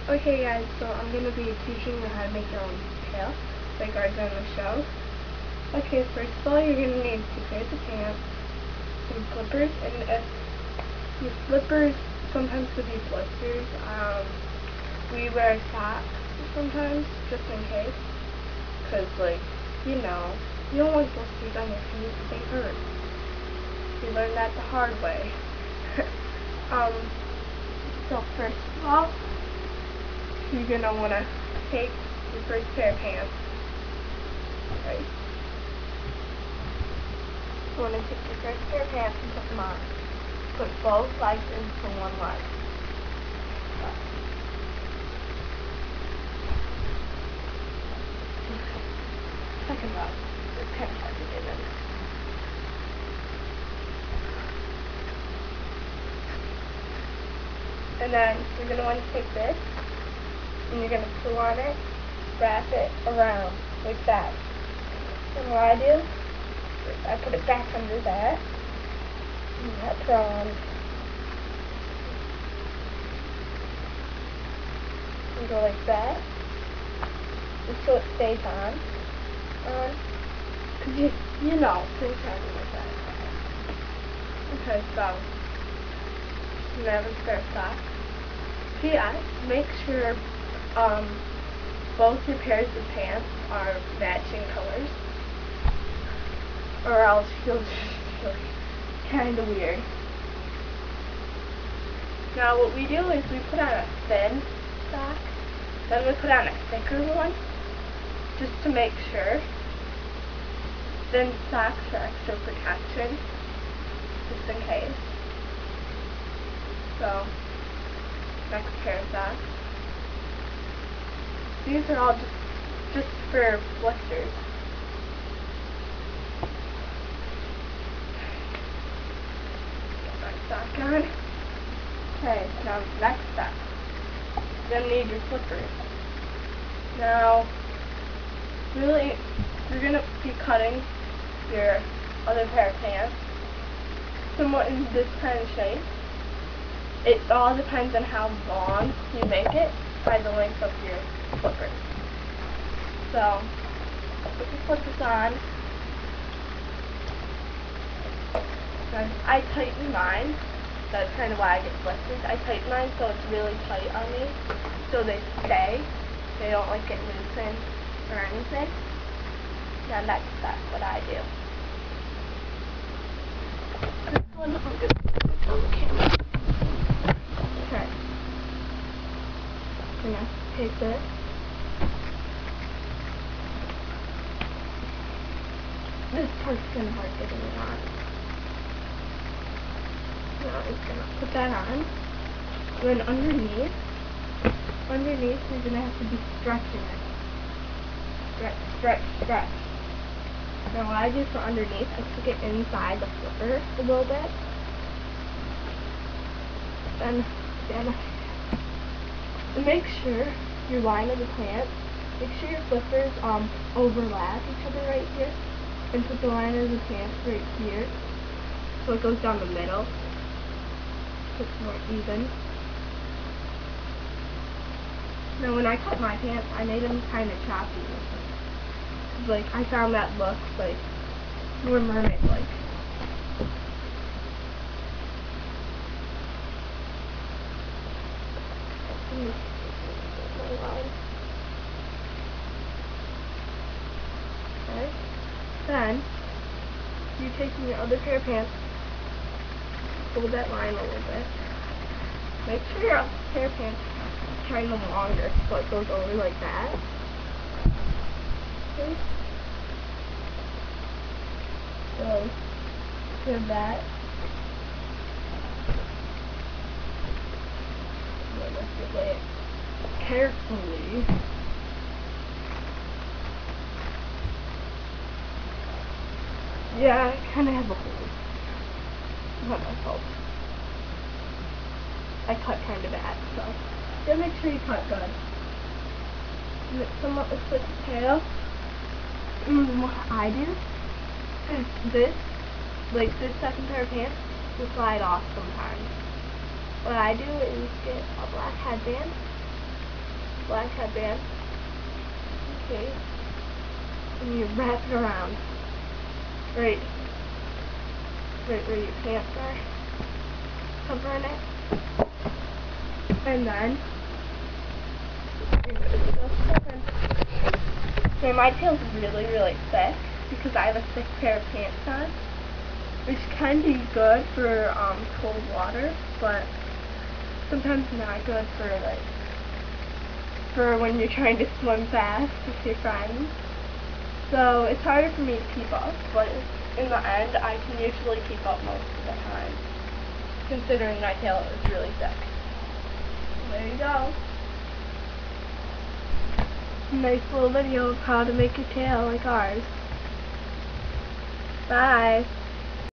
Okay guys, so I'm going to be teaching you how to make your own tail, like ours on the show. Okay, first of all, you're going to need 2 pairs of pants, some slippers, and if your slippers sometimes could be blisters, we wear socks sometimes, just in case, because, like, you don't want blisters on your feet, they hurt. We learned that the hard way. So first of all, you're going to want to take your first pair of pants, right? You want to take your first pair of pants and put them on. Put both legs into one leg. Second leg. It's kind of hard to get in. And then you're going to want to take this, and you're going to pull on it, wrap it around, like that. And what I do is I put it back under there, and I put on, and go like that, just so it stays on, because you know, things happen like that. Okay, so, you have a spare sock. Make sure, both your pairs of pants are matching colors, or else you'll just feel kind of weird. Now what we do is we put on a thin sock, then we put on a thicker one, just to make sure. Thin socks for extra protection, just in case. So, next pair of socks. These are all just for blisters. Get my sock on. Okay, now next step. You're gonna need your slippers. Now, really, you're gonna be cutting your other pair of pants somewhat in this kind of shape. It all depends on how long you make it by the length of your slippers. So, put your slippers on. And I tighten mine. That's kind of why I get blisters. I tighten mine so it's really tight on me, so they stay. They don't like get loosened or anything. Now next step, what I do. This one I'm going to put on the camera. Okay. I'm going to take this. This part's kind of hard getting it on. Now I'm going to put that on. Then underneath you're going to have to be stretching it. Stretch, stretch, stretch. Now what I do for underneath, I stick it inside the flipper a little bit. Then make sure your line of the pants, make sure your flippers overlap each other right here. And put the line of the pants right here, so it goes down the middle, so it's more even. Now when I cut my pants, I made them kind of choppy. Like, I found that look, like, more mermaid-like. Okay. Then, you take your other pair of pants, pull that line a little bit. Make sure your other pair of pants are kind of longer, so it goes over like that. Okay. So, grab that. I'm going to lay it carefully. Yeah, I kind of have a hole. Not my fault. I cut kind of bad, so you gotta make sure you cut good. And it somewhat looks like a tail. And what I do is this second pair of pants will slide off sometimes. What I do is get a black headband, black headband. Okay. And you wrap it around. Right where your pants are. Covering it. And then okay, my tail's really thick because I have a thick pair of pants on, which can be good for cold water, but sometimes not good for when you're trying to swim fast with your friends. So it's harder for me to keep up, but in the end I can usually keep up most of the time, considering my tail is really thick. There you go. Nice little video of how to make your tail like ours. Bye.